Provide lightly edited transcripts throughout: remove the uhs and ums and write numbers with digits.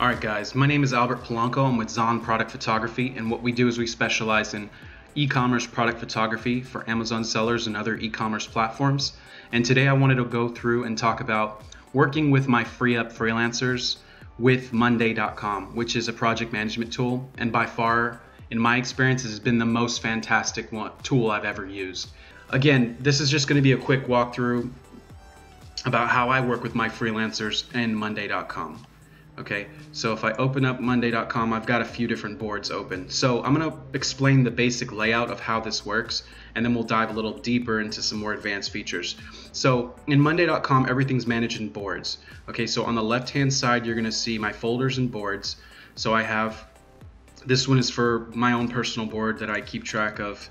Alright guys, my name is Albert Polanco. I'm with Zon Product Photography, and what we do is we specialize in e-commerce product photography for Amazon sellers and other e-commerce platforms. And today I wanted to go through and talk about working with my FreeeUp freelancers with Monday.com, which is a project management tool, and by far, in my experience, has been the most fantastic tool I've ever used. Again, this is just going to be a quick walkthrough about how I work with my freelancers and Monday.com. Okay, so if I open up Monday.com, I've got a few different boards open. So I'm going to explain the basic layout of how this works, and then we'll dive a little deeper into some more advanced features. So in Monday.com, everything's managed in boards. Okay, so on the left-hand side, you're going to see my folders and boards. So I have, this one is for my own personal board that I keep track of.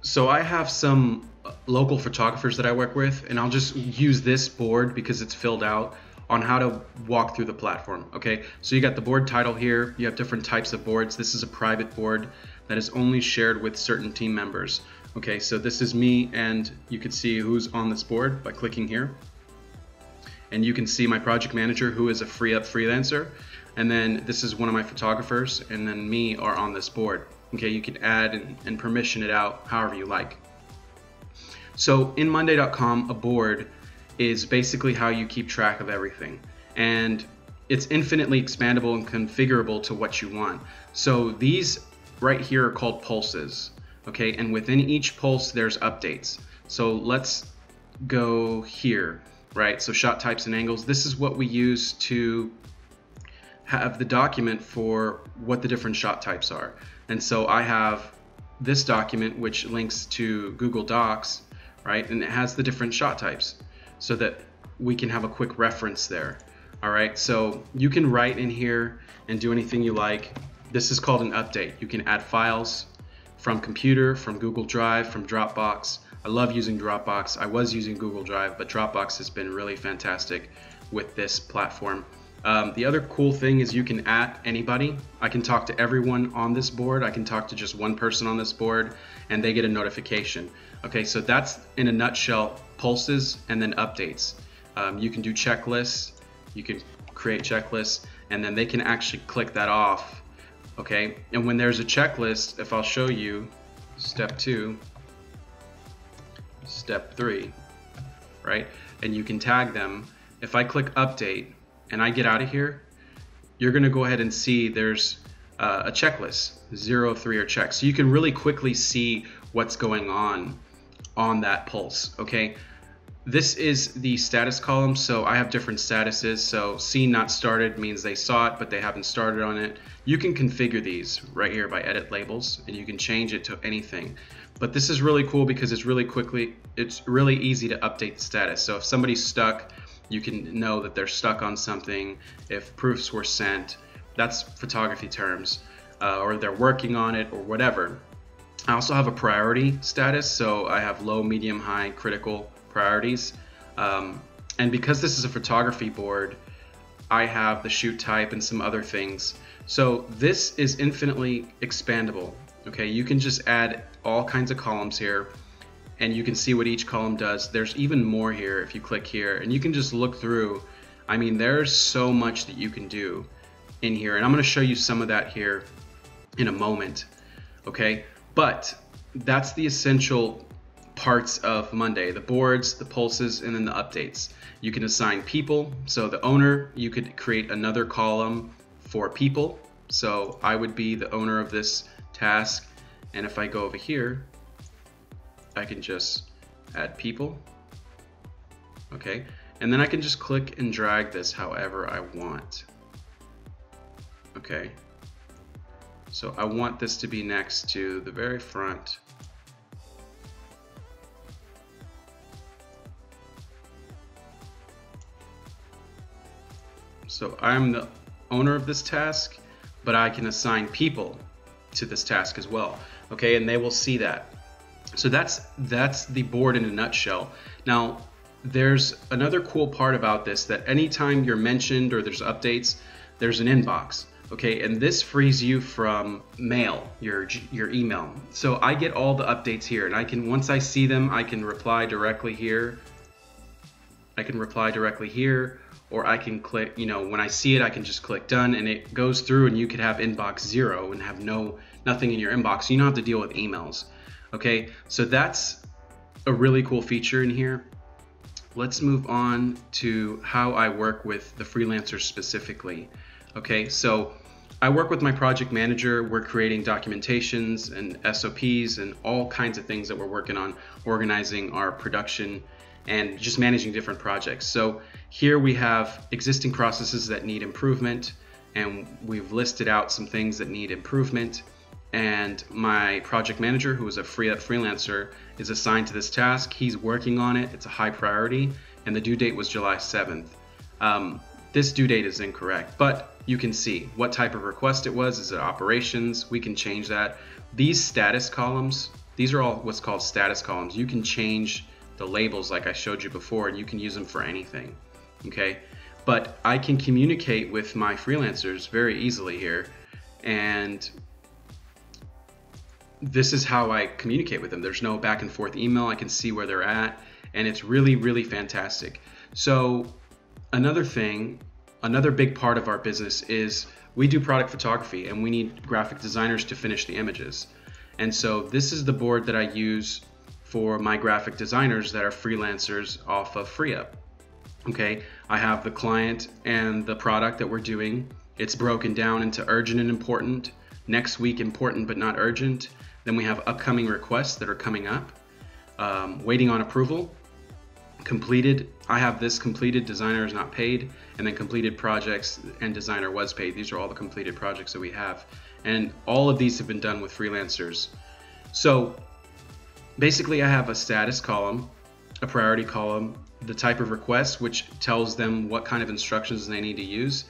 So I have some local photographers that I work with, and I'll just use this board because it's filled out on how to walk through the platform. Okay, so you got the board title here, you have different types of boards. This is a private board that is only shared with certain team members. Okay, so this is me, and you can see who's on this board by clicking here. And you can see my project manager, who is a FreeeUp freelancer, and then this is one of my photographers, and then me are on this board. Okay, you can add and permission it out however you like. So in Monday.com, a board is basically how you keep track of everything, and it's infinitely expandable and configurable to what you want. So these right here are called pulses, okay, and within each pulse there's updates. So let's go here, right? So shot types and angles, this is what we use to have the document for what the different shot types are. And so I have this document which links to Google Docs, right, and it has the different shot types, so that we can have a quick reference there. All right, so you can write in here and do anything you like. This is called an update. You can add files from computer, from Google Drive, from Dropbox. I love using Dropbox. I was using Google Drive, but Dropbox has been really fantastic with this platform. The other cool thing is you can add anybody. I can talk to everyone on this board. I can talk to just one person on this board, and they get a notification. Okay, so that's in a nutshell pulses and then updates. You can do checklists, you can create checklists, and then they can actually click that off. Okay, and when there's a checklist, if I'll show you step 2, step 3, right, and you can tag them. If I click update and I get out of here, you're going to go ahead and see there's a checklist. 0 of 3 are checked, so you can really quickly see what's going on that pulse. Okay, this is the status column, so I have different statuses. So seen not started means they saw it but they haven't started on it. You can configure these right here by edit labels, and you can change it to anything. But this is really cool because it's really easy to update the status. So if somebody's stuck, you can know that they're stuck on something. If proofs were sent, that's photography terms, or they're working on it or whatever. I also have a priority status, so I have low, medium, high, critical priorities. And because this is a photography board, I have the shoot type and some other things. So this is infinitely expandable. Okay, you can just add all kinds of columns here, and you can see what each column does. There's even more here if you click here, and you can just look through. I mean, there's so much that you can do in here, and I'm going to show you some of that here in a moment. Okay, but that's the essential parts of Monday: the boards, the pulses, and then the updates. You can assign people. So the owner, you could create another column for people. So I would be the owner of this task, and if I go over here, I can just add people. Okay, and then I can just click and drag this however I want. Okay, so I want this to be next to the very front. So I'm the owner of this task, but I can assign people to this task as well. Okay, and they will see that. So that's the board in a nutshell. Now, there's another cool part about this, that anytime you're mentioned or there's updates, there's an inbox. Okay, and this frees you from mail, your email. So I get all the updates here, and I can, once I see them, I can reply directly here. I can reply directly here, or I can click, when I see it, I can just click done, and it goes through, and you could have inbox 0 and have nothing in your inbox. You don't have to deal with emails. Okay, so that's a really cool feature in here. Let's move on to how I work with the freelancers specifically. Okay, so I work with my project manager. We're creating documentations and SOPs and all kinds of things that we're working on, organizing our production and just managing different projects. So here we have existing processes that need improvement, and we've listed out some things that need improvement. And my project manager, who is a FreeeUp freelancer, is assigned to this task. He's working on it. It's a high priority, and the due date was July 7th. This due date is incorrect, but you can see what type of request it was. Is it operations? We can change that. These status columns, these are all what's called status columns. You can change the labels like I showed you before, and you can use them for anything, okay? But I can communicate with my freelancers very easily here, and this is how I communicate with them. There's no back and forth email. I can see where they're at, and it's really, really fantastic. So another big part of our business is we do product photography, and we need graphic designers to finish the images. And so this is the board that I use for my graphic designers that are freelancers off of FreeeUp. Okay, I have the client and the product that we're doing. It's broken down into urgent and important, next week important but not urgent. Then we have upcoming requests that are coming up, waiting on approval, completed. I have this completed, designer is not paid, and then completed projects and designer was paid. These are all the completed projects that we have, and all of these have been done with freelancers. So basically I have a status column, a priority column, the type of request, which tells them what kind of instructions they need to use.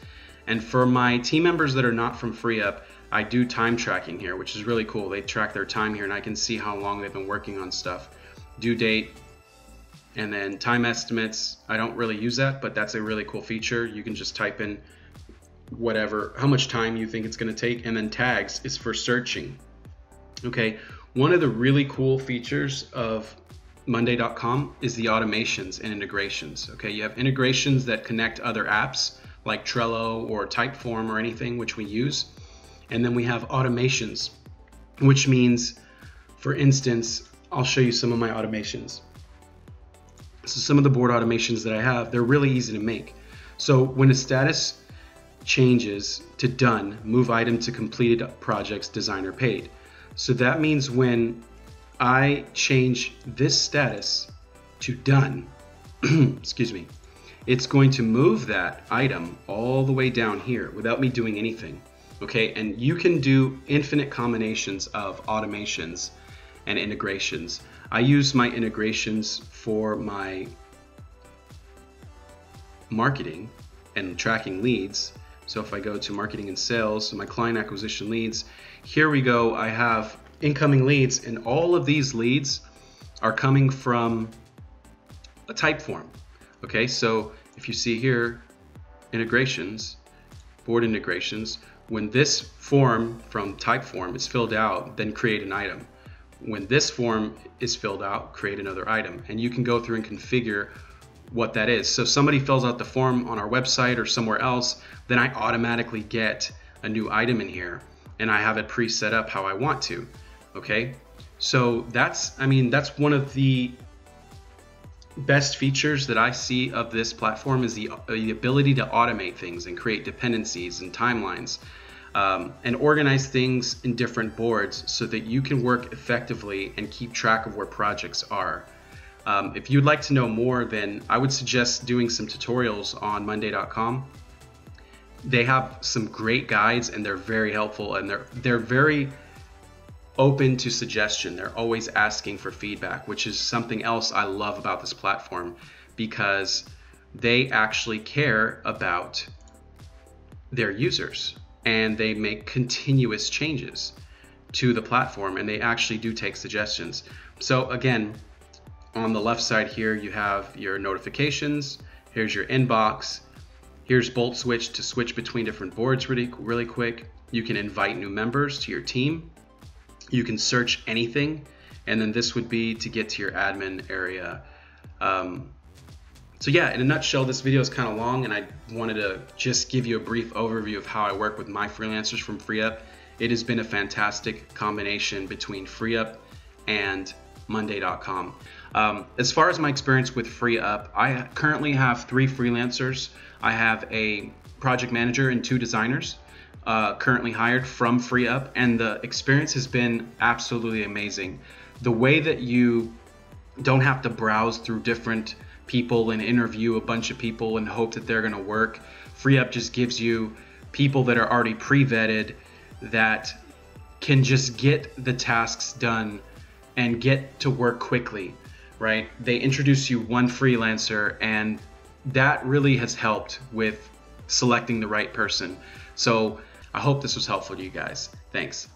And for my team members that are not from FreeeUp, I do time tracking here, which is really cool. They track their time here, and I can see how long they've been working on stuff. Due date, and then time estimates. I don't really use that, but that's a really cool feature. You can just type in how much time you think it's going to take, and then tags is for searching. Okay, one of the really cool features of Monday.com is the automations and integrations. Okay, you have integrations that connect other apps like Trello or Typeform or anything which we use. And then we have automations, which means, for instance, I'll show you some of my automations. So some of the board automations that I have, they're really easy to make. So when a status changes to done, move item to completed projects, designer paid. So that means when I change this status to done, excuse me, it's going to move that item all the way down here without me doing anything. Okay, and you can do infinite combinations of automations and integrations. I use my integrations for my marketing and tracking leads. So if I go to marketing and sales, so my client acquisition leads, here we go, I have incoming leads, and all of these leads are coming from a type form. Okay, so if you see here, integrations, board integrations, when this form from type form is filled out, then create an item. When this form is filled out, create another item. And you can go through and configure what that is. So if somebody fills out the form on our website or somewhere else, then I automatically get a new item in here, and I have it pre-set up how I want to. Okay, so that's one of the best features that I see of this platform is the ability to automate things and create dependencies and timelines, and organize things in different boards so that you can work effectively and keep track of where projects are. If you'd like to know more, then I would suggest doing some tutorials on Monday.com. They have some great guides, and they're very helpful, and they're very open to suggestion. They're always asking for feedback, which is something else I love about this platform, because they actually care about their users, and they make continuous changes to the platform, and they actually do take suggestions. So again, on the left side here, you have your notifications. Here's your inbox. Here's Bolt Switch to switch between different boards really quick. You can invite new members to your team. You can search anything, and then this would be to get to your admin area. So yeah, in a nutshell, this video is kind of long, and I wanted to just give you a brief overview of how I work with my freelancers from FreeeUp. It has been a fantastic combination between FreeeUp and Monday.com. As far as my experience with FreeeUp, I currently have 3 freelancers. I have a project manager and 2 designers currently hired from FreeeUp, and the experience has been absolutely amazing. The way that you don't have to browse through different people and interview a bunch of people and hope that they're going to work. FreeeUp just gives you people that are already pre-vetted that can just get the tasks done and get to work quickly, right? They introduce you one freelancer, and that really has helped with selecting the right person. So I hope this was helpful to you guys. Thanks.